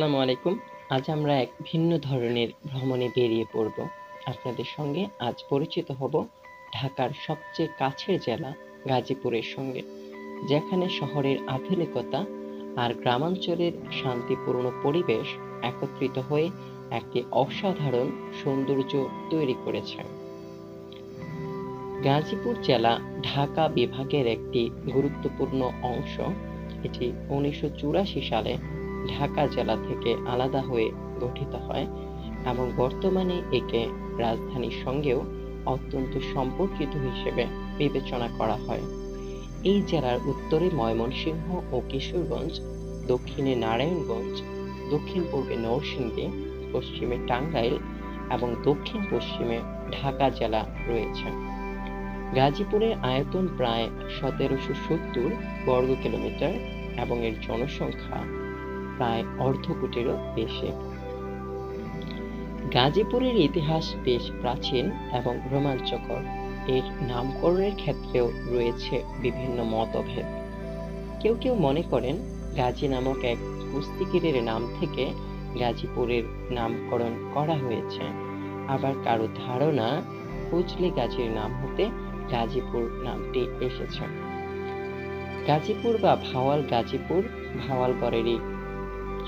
আসসালামু আলাইকুম। আজ আমরা এক ভিন্ন ধরনের ভ্রমণে বেরিয়ে পড়ব। আপনাদের সঙ্গে আজ পরিচিত হব ঢাকার সবচেয়ে কাছের জেলা গাজীপুরের সঙ্গে, যেখানে শহরের আধুনিকতা আর গ্রামাঞ্চলের শান্তিপূর্ণ পরিবেশ একত্রিত হয়ে একটি অসাধারণ সৌন্দর্য তৈরি করেছে। গাজীপুর জেলা ঢাকা বিভাগের একটি গুরুত্বপূর্ণ অংশ। এটি 1984 সালে ঢাকা জেলা থেকে আলাদা হয়ে গঠিত হয় এবং বর্তমানে একে রাজধানীর সঙ্গেও অত্যন্ত সম্পর্কিত হিসেবে বিবেচনা করা হয়। এই জেলার উত্তরে ময়মনসিংহ ও কিশোরগঞ্জ, দক্ষিণে নারায়ণগঞ্জ, দক্ষিণ-পূর্বে নরসিংদী, পশ্চিমে টাঙ্গাইল এবং দক্ষিণ-পশ্চিমে ঢাকা জেলা রয়েছে। গাজীপুরের আয়তন প্রায় 1770 বর্গ কিলোমিটার এবং এর জনসংখ্যা প্রায় অর্ধ কোটিরও বেশি। গাজীপুরের ইতিহাস বেশ প্রাচীন এবং রোমাঞ্চকর। এর নামকরণের ক্ষেত্রেও রয়েছে বিভিন্ন মতভেদ। কেউ কেউ মনে করেন গাজী নামক এক কুস্তিগিরের নাম থেকে গাজীপুরের নামকরণ করা হয়েছে, আবার কারো ধারণা ফজলে গাজীর নাম হতে গাজীপুর নামটি এসেছে। গাজীপুর বা ভাওয়াল গাজীপুর ভাওয়ালগড়েরই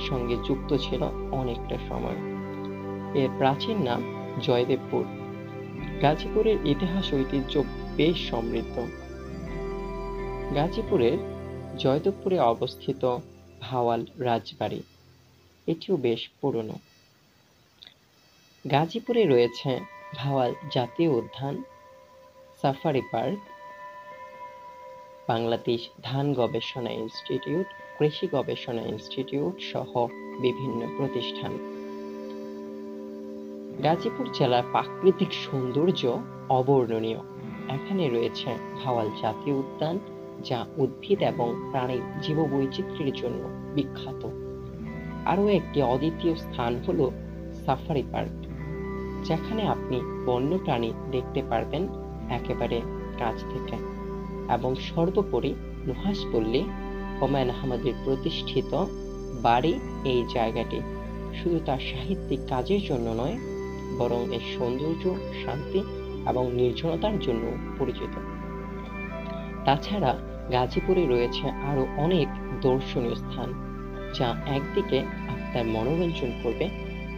সঙ্গে যুক্ত ছিল অনেকটা সময়। এর প্রাচীন নাম জয়দেবপুর। গাজীপুরের ইতিহাস ঐতিহ্য বেশ সমৃদ্ধ। গাজীপুরের জয়দেবপুরে অবস্থিত ভাওয়াল রাজবাড়ি, এটিও বেশ পুরনো। গাজীপুরে রয়েছে ভাওয়াল জাতীয় উদ্যান, সাফারি পার্ক, বাংলাদেশ ধান গবেষণা ইনস্টিটিউট, কৃষি গবেষণা ইনস্টিটিউট সহ বিভিন্ন প্রতিষ্ঠান। গাজীপুর জেলার প্রাকৃতিক সৌন্দর্য অবর্ণনীয়। এখানে রয়েছে ভাওয়াল জাতীয় উদ্যান, যা উদ্ভিদ এবং প্রাণীর জীববৈচিত্র্যের জন্য বিখ্যাত। আরও একটি অদ্বিতীয় স্থান হলো সাফারি পার্ক, যেখানে আপনি বন্যপ্রাণী দেখতে পারবেন একেবারে কাছ থেকে। এবং সর্বোপরি নুহাশপল্লী হুমায়ূন আহমেদের প্রতিষ্ঠিত বাড়ি এই জায়গাটি শুধু তার সাহিত্যিক কাজের জন্য নয়, বরং এর সৌন্দর্য, শান্তি এবং নির্জনতার জন্য পরিচিত। তাছাড়া গাজীপুরে রয়েছে আরো অনেক দর্শনীয় স্থান, যা একদিকে আপনার মনোরঞ্জন করবে,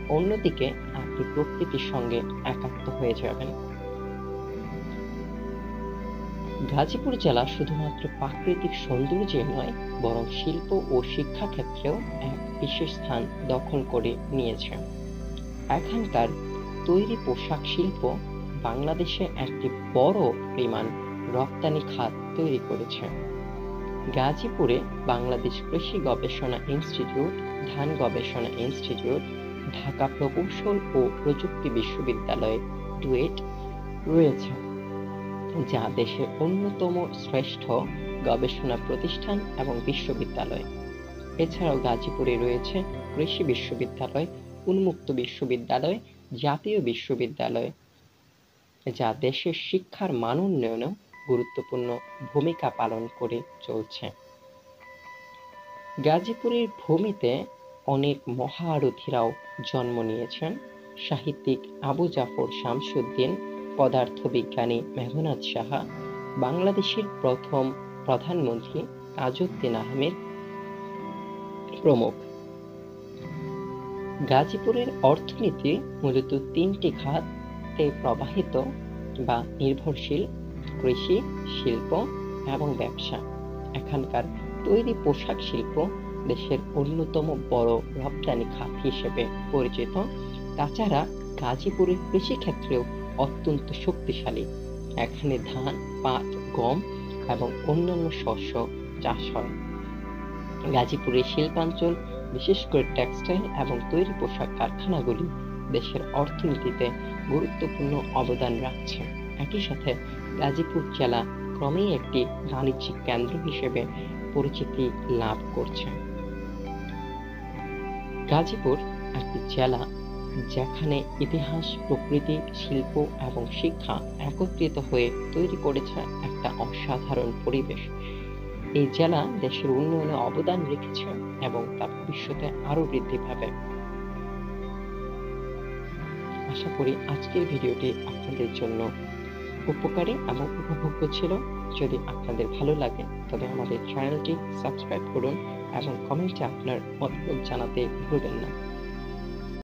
অন্যদিকে আপনি প্রকৃতির সঙ্গে একাত্ম হয়ে যাবেন। গাজীপুর জেলা শুধুমাত্র প্রাকৃতিক সৌন্দর্যে নয়, বরং শিল্প ও শিক্ষা ক্ষেত্রেও এক বিশেষ স্থান দখল করে নিয়েছে। এখানকার তৈরি পোশাক শিল্প বাংলাদেশে একটি বড় পরিমাণ রপ্তানি খাত তৈরি করেছে। গাজীপুরে বাংলাদেশ কৃষি গবেষণা ইনস্টিটিউট, ধান গবেষণা ইনস্টিটিউট, ঢাকা প্রকৌশল ও প্রযুক্তি বিশ্ববিদ্যালয় ডুয়েট রয়েছে, যা দেশের অন্যতম শ্রেষ্ঠ গবেষণা প্রতিষ্ঠান এবং বিশ্ববিদ্যালয়। এছাড়াও গাজীপুরে রয়েছে কৃষি বিশ্ববিদ্যালয়, উন্মুক্ত বিশ্ববিদ্যালয়, জাতীয় বিশ্ববিদ্যালয়, যা দেশের শিক্ষার মান উন্নয়নেও গুরুত্বপূর্ণ ভূমিকা পালন করে চলছে। গাজীপুরের ভূমিতে অনেক মহারথীরাও জন্ম নিয়েছেন। সাহিত্যিক আবু জাফর শামসুদ্দিন, পদার্থবিজ্ঞানী মেঘনাদ সাহা, বাংলাদেশের প্রথম প্রধানমন্ত্রী তাজউদ্দিন আহমেদ প্রমুখ। গাজীপুরের অর্থনীতি মূলত তিনটি খাতে প্রবাহিত বা নির্ভরশীল: কৃষি, শিল্প এবং ব্যবসা। এখানকার তৈরি পোশাক শিল্প দেশের অন্যতম বড় রপ্তানি খাত হিসেবে পরিচিত। তাছাড়া গাজীপুরের কৃষি ক্ষেত্রেও অত্যন্ত শক্তিশালী। এখানে ধান, পাট, গম এবং অন্যান্য শস্য চাষ হয়। গাজীপুরের শিল্পাঞ্চল, বিশেষ করে টেক্সটাইল এবং তৈরি পোশাক কারখানাগুলি দেশের অর্থনীতিতে গুরুত্বপূর্ণ অবদান রাখছে। একই সাথে গাজীপুর জেলা ক্রমেই একটি বাণিজ্যিক কেন্দ্র হিসেবে পরিচিতি লাভ করছে। গাজীপুর একটি জেলা যেখানে ইতিহাস, প্রকৃতি, শিল্প এবং শিক্ষা একত্রিত হয়ে তৈরি করেছে একটা অসাধারণ পরিবেশ। এই জেলা দেশের উন্নয়নে অবদান রেখেছে এবং তা ভবিষ্যতে আরো বৃদ্ধি পাবে। আশা করি আজকের ভিডিওটি আপনাদের জন্য উপকারী এবং উপভোগ্য ছিল। যদি আপনাদের ভালো লাগে তবে আমাদের চ্যানেলটি সাবস্ক্রাইব করুন এবং কমেন্টে আপনার মতামত জানাতে ভুলবেন না।